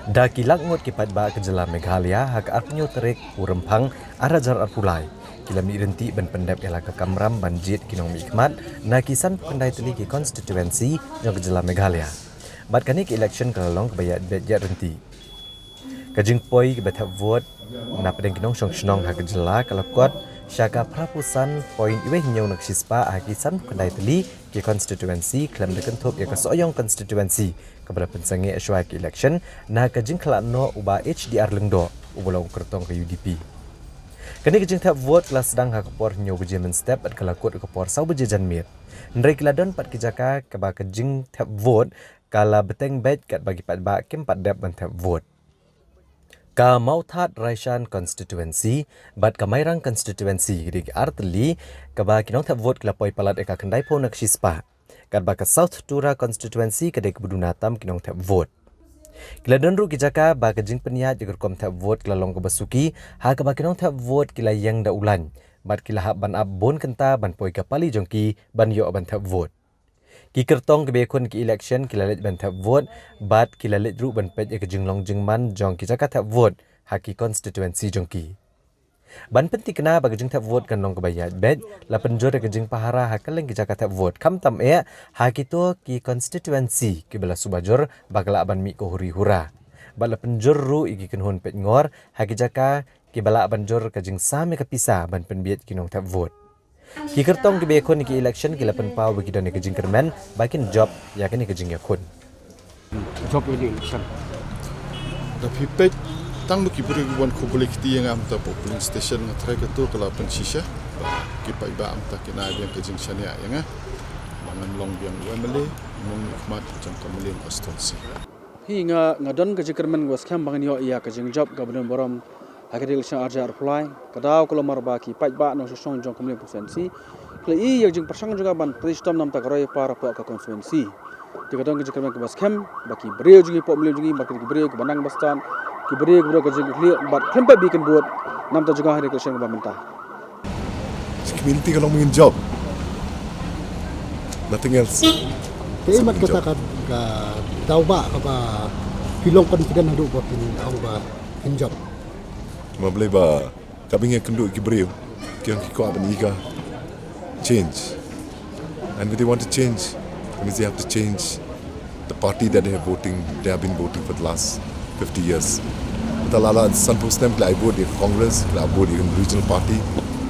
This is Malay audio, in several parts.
Da kilak ngot kipat ba ke Jylla Meghalaya hak arnyo terik urempang arajar arpulai. Kila mi renti ban pendap ialah ke kamram banjit kinong mi ikmat na kisan pendai teli ki Constituency jo ke Jylla Meghalaya. Bat kani ke election kelalong kebayat bet renti. Kajing poi ke bet vote na pedeng kinong syong hak Jylla kalau kuat syaka prapusan poin iweh nyong nak sispa akisan pendai teli ki Constituency klaim dekentup ya ke soyong Constituency kepada pensangi aswai ke election na kajing kelakno uba HDR lengdo ubolong kertong ke UDP. Kini kajing Thep vote kelas sedang hak por nyo bejemen step at kelakut ke por sau bejejan mir. Nrai keladon pat kijaka keba kajing Thep vote kala beteng bet kat bagi pat ba kim pat dep ban Thep vote. Ka mauthat Raishan Constituency bat kamairang Constituency rig artli kaba kinong Thep vote kelapoi palat eka kendai po nak sispa. Kat ba ka South Tura Constituency kedai kebudunatam kinong Thep vote. Kila donru kijaka ba kajing peniat jagar kom Thep vote kila long kebasuki ha kaba kinong Thep vote kila yang da ulan bat kila hak ban ab bon kenta ban poi kapali jongki ban yo ban Thep vote. Ki kertong kebekun ki election kila let ban Thep vote bat kila let ru ban pet ke jinglong jingman jong kijaka Thep vote haki Constituency jongki. Ban penti kena bagi jing Thep vote kan long kebayat bet la penjor ke jing pahara hakaleng kijaka Thep vote kam tam e haki to ki Constituency ki bela subajor bagala ban mi ko huri hura. Bala penjor ru iki kenhon pet ngor haki jaka ki bala banjor ke jing same kapisa ban penbiet kinong Thep vote. Ki kertong ke bekon ki election ki lapen pau bagi don ke jing kermen bakin job ya ke jing yakun. Job ini election. Tapi pet tang lu kibri wan kublik ti yang am ta polling station ngatrai ke tu kala pen shisha ki pai ba am ta kina yang ke jing shania yang mangan long biang wemele mong khmat jang kamlin Constituency. Hingga ngadon ke jikermen was kam bangan yo iya ke jing job gabon borom hakadil sha arja apply kadaw kalau marba ki pai ba no song jong kamlin Constituency kle i yang jing persang juga ban pristom nam ta garoi para po ka Constituency digadon ke jikermen ke was kam baki breu jungi po mle jungi baki breu ke banang bastan ki breu ke jing kli bat kempe bikin buat nam ta juga hari ke shen ba mentah Community kalau mungkin job. Nothing else. Kaya mat katakan ka daw ba ka ba kilong confident hadu ba kin ang ba in job. Mablay ba kami nga kendu kibreu kiyang kiko aban iga change. And if they want to change, that means they have to change the party that they have been voting for the last 50 years. Talala sanpo stem kla ibu di Congress, kla ibu di regional party.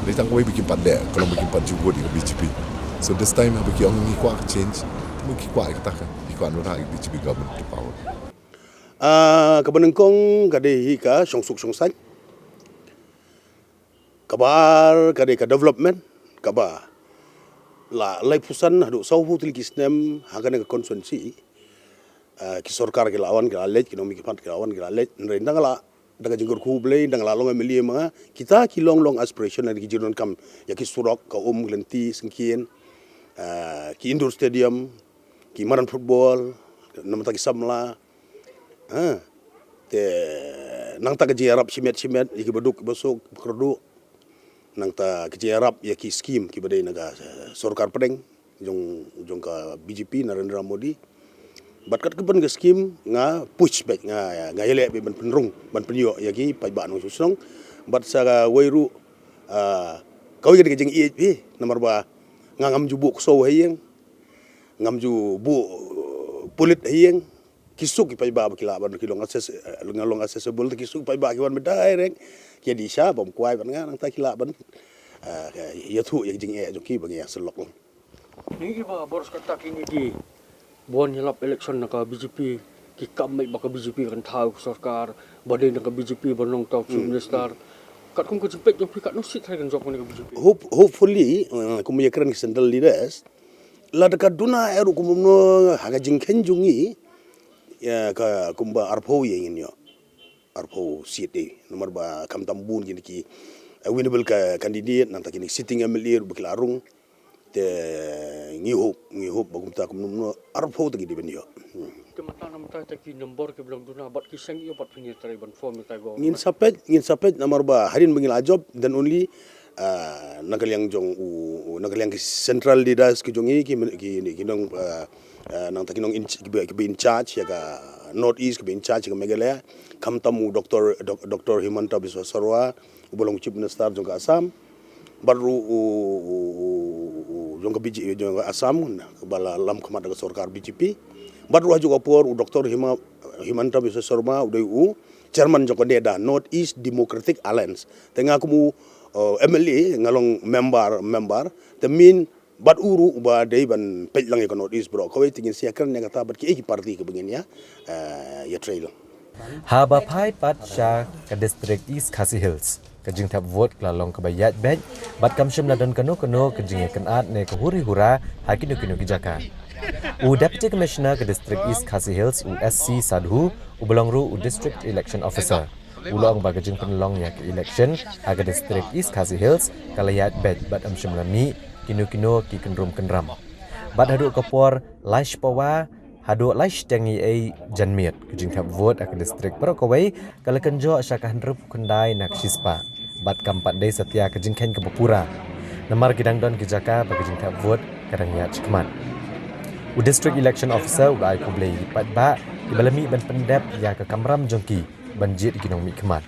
They tang koi bikin pada kalau bikin pada juga di BJP. So this time have kita orang ikut change, mungkin ikut katakan ikut anura BJP government to power. Kabanengkong kadai hika songsuk songsai. Kabar kadai ka development kabar. La lai pusan hadu sau hutil kisnem hakan ke Constituency. Ki sarkar ke lawan ke alet ki nomi ki pat ke lawan ke alet rendang la daga jinggur ku blei dang la long emili ma kita ki long aspiration dari jiron kam ya ki surok ka glenti sengkien ki indoor stadium ki maran football nam ta ki samla te nang ta ki arab simet ki beduk besok kerdu nang ta ki arab ya ki scheme ki badai naga sarkar pedeng jong ka BJP Narendra Modi bat kat keban ke scheme nga push back nga yele be ban penrung ban penyo yagi pai ba no susong bat sa wairu kau ye ke jing EHP nomor ba nga ngam ju bu so hayeng ngam ju bu pulit hayeng kisuk pai ba kila ban kilong accessible kisuk pai ba kiwan direct ke di sha bom kwai ban nga nang ta kila ban ya thu ye jing e joki bang ya selok ni ba boros kata kini di bon hilap election nak BJP ki kamai baka BJP kan tahu sarkar badai nak BJP banong tau minister kat kum ko jepet jong pikat no sit kan job ni BJP hopefully kum ye keren central leaders la dekat duna eru kum no haga jingken jungi ya ka kumba arpo ye ngin yo arpo sit nomor ba kam tambun gini ki winnable ka candidate nang takini sitting MLA bukilarung te ngihop bagum ta kum no arpo tagi di benyo kematan nam ta ki nombor ke belum duna bat ki seng yo bat punya tari ban form ta go ngin sapet nomor ba harin bengil ajob dan only nagal yang jong nagal yang central leaders ki jongi ki nong nang takinong in charge ya ka North East in charge ka Meghalaya kam tamu Dr. Himanta Biswa Sarwa ubolong Chief Minister jong ka Assam baru jong ka BJP jong ka Assam bala lam khamat ka sarkar BJP baru juga por Dr. Himanta Biswa Sarma udah chairman jong ka NEDA North East Democratic Alliance tengah kamu MLA ngalong member the mean bat uru uba dei ban pej lang North East bro kawai tingin siakan yang kata bat ki parti ke begin ya trail Haba pai pat sha ke district East Khasi Hills kajing thap vote klalong ke bayat bej bat kamshim ladon kano ke jing kan at ne ke huri hura hakinu kinu kijaka u deputy commissioner ke district East Khasi Hills USC Sadhu u belongru u district election officer ulong bagajing penlong ya ke election aga district East Khasi Hills kalayat bej bat amshim lami kinu ki kenrum kenram bat hadu kapor laish pawa hadu laish tengi janmiat kujing thap vote ak district Parokawai kala kenjo syakah ndrup kendai nak sispa bat kampat dei setia kejing ken ke Bapura namar gidang don kijaka bagajing thap vote kadang ya cikmat u district election officer u ai kublei pat ba dibalami ban pendep ya ke kamram jongki banjit ginong mi kemat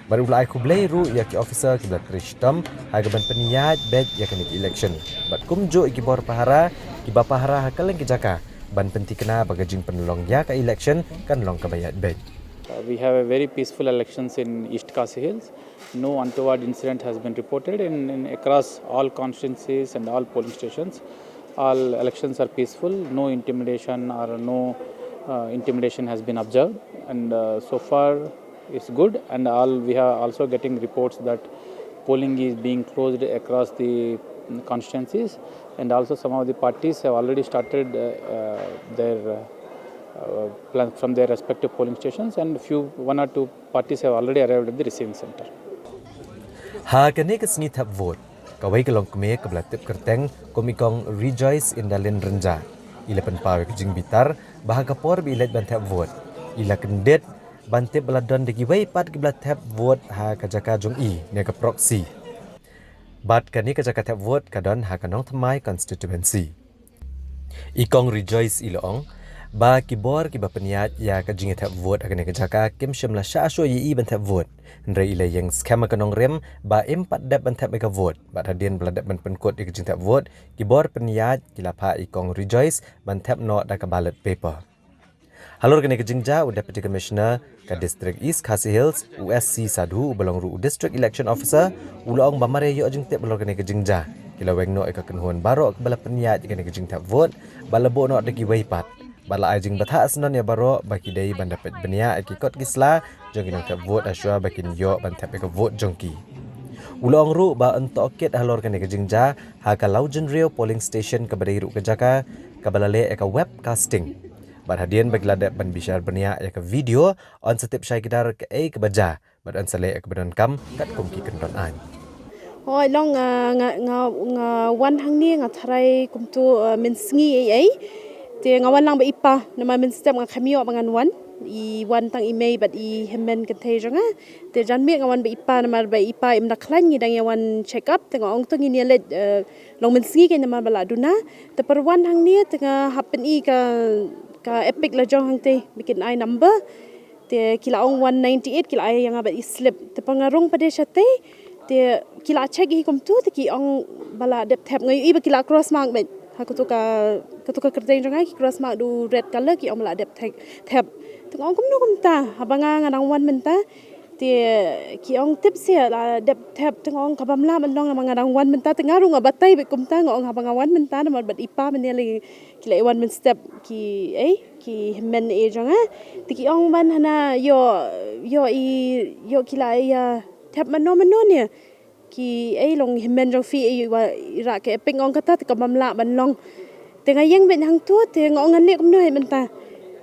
baru ulai kublei ru ya ki officer ki blat krishtam haga ban peniyat bed ya ke election bat kumjo ki bor pahara ki ba pahara hakaleng ki jaka ban penti kena bagajing penlong ya ke election kan long ke bayat bed. We have a very peaceful elections in East Khasi Hills. No untoward incident has been reported in across all constituencies and all polling stations. All elections are peaceful. No intimidation or no intimidation has been observed, and so far it's good. And we are also getting reports that polling is being closed across the constituencies, and also some of the parties have already started their plan from their respective polling stations, and one or two parties have already arrived at the receiving center. Ha kene ke sni thap vote kawai ke long keme ke blatip kerteng komikong rejoice in dalin renja ila penpawe ke jing bitar bahaga por bi let ban thap vote ila kendet bante beladon de giwai pat ke blatap vote ha kajaka jong ne ke proxy bat kani kajaka thap vote kadon ha kanong thamai constituency ikong rejoice ilong ba kibor ki ba peniat ya ka jing thap vote agane kajaka kim shimla sha sho yi ban thap vote ndre ile yang skema kanong rem ba empat dap ban thap mega vote ba hadien beladak ban penkot di jing thap vote kibor peniat kilapa ikong rejoice ban thap no da ka ballot paper halor kene kejingja u deputy commissioner ka district East Khasi Hills USC Sadhu belong ru district election officer ulong bamare yo jing tep belong kene kejingja kila wengno e ka kenhuan baro ka bala peniat kene kejing thap vote bala bo no de ki weipat bala ajing batha asnon ya baro baki dei ban dapat benia ki kot kisla jong kinong thap vote aswa bakin yo ban thap ka vote jongki ulong ru ba ento oket halor kene kejingja ha ka laujen rio polling station ka badai ru kejaka ka balale e ka webcasting Barhadian bagladak ban bishar benia ya ke video on setip syai kidar ke ke baja badan sale ke badan kam kat kumki kendon an. Hoi long nga wan hang ni nga tharai kumtu minsngi ai te nga wan lang ba ipa nama min step nga khamio bangan wan I wan tang imei bat I hemen ke thai jonga te jan mi nga wan ba ipa nama ba ipa im naklan ni dang ya wan check up te nga ong tang ni let long minsngi ke nama bala duna te per wan hang ni te nga happen I ka epic la jong hang te bikin I number te kila ong 198 kila I yang abat slip te pangarong pada syate te kila check hi kom tu te ki ong bala dep thap ngai I ba kila cross mark bet ha kutuka kerteng jong ki cross mark du red color ki ong bala dep thap te ong kom no kom ta habanga ngang wan men ta te ki ong tip sia la dep thap te ong kabam la man long nga rang wan men ta te ngarung abatai be kom ta ong habanga wan men ta na bat ipa men le kila wan men step ki men e jonga te ki ong ban hana yo kila ya thap mano ne ki long men jong fi ra ke ping ong kata te kabam la ban long te ngayeng ben hang tu te ngong ngan le kom no he men ta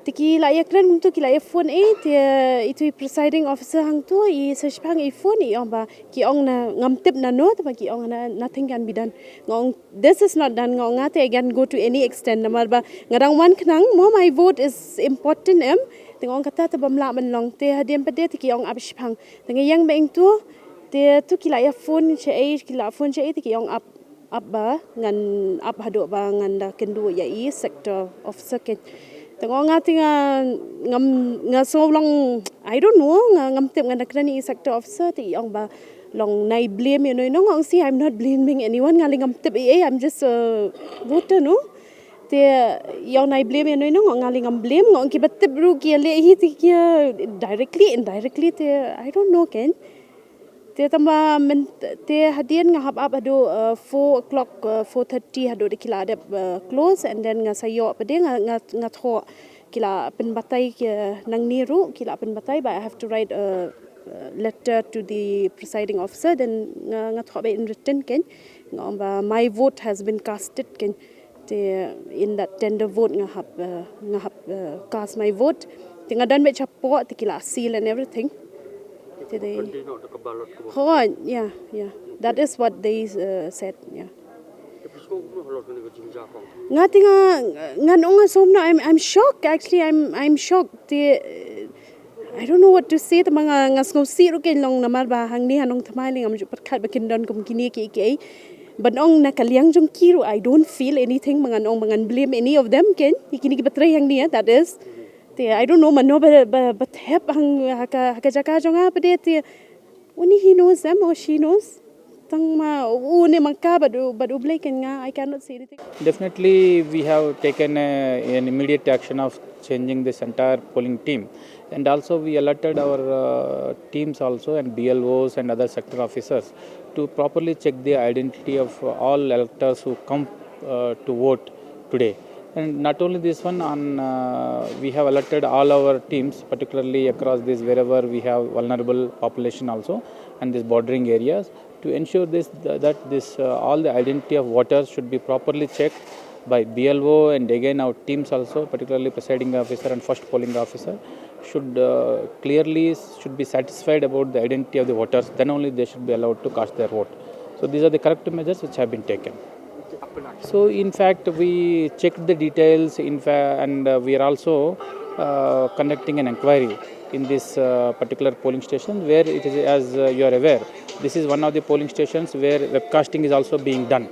te ki la ya kren tu ki la phone te itu presiding officer hang tu I search pang phone ong ba ki ong na ngam tip na no ta ki ong na nothing can be done ngong this is not done ngong ate again go to any extent namar ba ngarang wan knang mo my vote is important te ngong kata ta bam la man long te hadiem pade te ki ong abish pang te ngayang beng tu te tu ki la ya phone che ki la phone che te ki ong ba ngan up hado ba ngan da kendu ya I sector officer ken tengok ngati ngam so long I don't know ngam tep ngan da krani sector officer ti ong ba long nai blame you know ngong see I'm not blaming anyone ngali ngam tep I'm just a voter no te yang nai blame you know ngong ngali ngam blame ngong ki bat tep ru ki le hi ti ki directly indirectly te I don't know ken te tamba men te hadian ngahap up ado 4 o'clock 4:30 hado de kila ada close and then nga sayo pa de nga tho kila pen batai ke nang niru kila pen batai but I have to write a letter to the presiding officer then nga tho ba in written ken ngomba my vote has been casted ken te in that tender vote ngahap cast my vote te nga dan be chapo te kila seal and everything today. Oh, yeah. That is what they said. Yeah. I'm shocked. Actually, I'm shocked. I don't know what to say. The mga ngasngau siru ken long namar ba hang ni hanong thamaling am jupat khat bakin don kum kini ki but ong nakaliang jong kiru I don't feel anything mangan blame any of them ken ikini ki batray hang ni that is I don't know mano but Thep hang haka jaka jonga pade only he knows them or she knows tang ma une mangka but ublay ken nga I cannot say anything. Definitely we have taken an immediate action of changing this entire polling team, and also we alerted our teams also and BLOs and other sector officers to properly check the identity of all electors who come to vote today. And not only this one, we have alerted all our teams, particularly across this wherever we have vulnerable population also, and these bordering areas, to ensure that all the identity of voters should be properly checked by BLO, and again our teams also, particularly presiding officer and first polling officer, should be satisfied about the identity of the voters. Then only they should be allowed to cast their vote. So these are the corrective measures which have been taken. So in fact we checked the details and we are also conducting an inquiry in this particular polling station where it is, as you are aware, this is one of the polling stations where webcasting is also being done.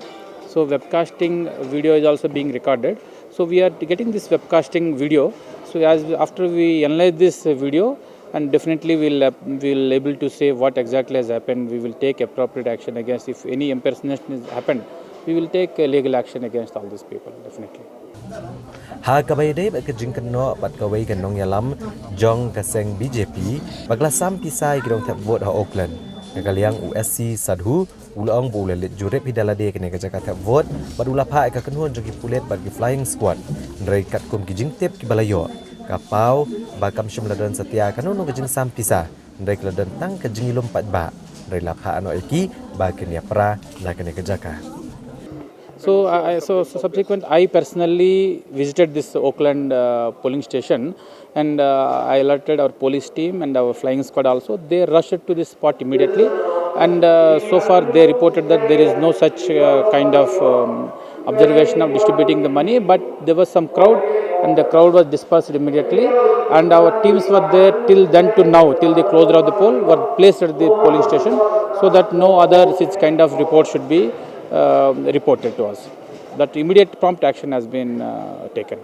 So webcasting video is also being recorded. So we are getting this webcasting video. So after we analyze this video, and definitely we'll able to say what exactly has happened. We will take appropriate action against if any impersonation has happened. We will take legal action against all these people, definitely. Haka bayde bakajing keno bat kawai kanong yalam jong kaseng BJP baglasam pisai kidong Thep vote ha Auckland. Kagaliang USC sadhu ulong bulelit jurep hidalade kene kajaka Thep vote badula pa ka kenhuan jogi pulet bagi flying squad. Ndrai kat kum kijing Thep ki balayo. Kapau bakam syumladan setia kanunu kajing sam pisah. Ndrai keladan tang kajing ilum pat ba. Ndrai lapha ano iki bakenya pra na kene kajaka. So, subsequent, I personally visited this Auckland polling station, and I alerted our police team and our flying squad also. They rushed to this spot immediately, and so far they reported that there is no such kind of observation of distributing the money, but there was some crowd, and the crowd was dispersed immediately, and our teams were there till then to now, till the closure of the poll, were placed at the polling station, so that no other such kind of report should be reported to us. That immediate prompt action has been taken.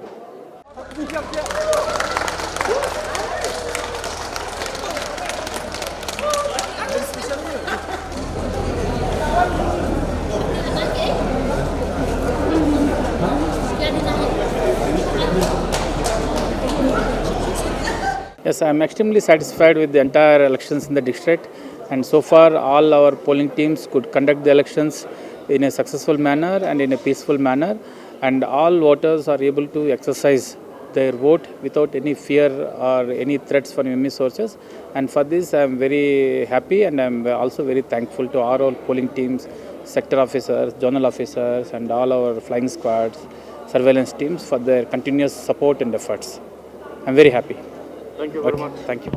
Yes, I am extremely satisfied with the entire elections in the district, and so far all our polling teams could conduct the elections in a successful manner and in a peaceful manner, and all voters are able to exercise their vote without any fear or any threats from enemy sources. And for this I am very happy, and I am also very thankful to all our polling teams, sector officers, zonal officers, and all our flying squads, surveillance teams for their continuous support and efforts. I am very happy. Thank you very much. Thank you.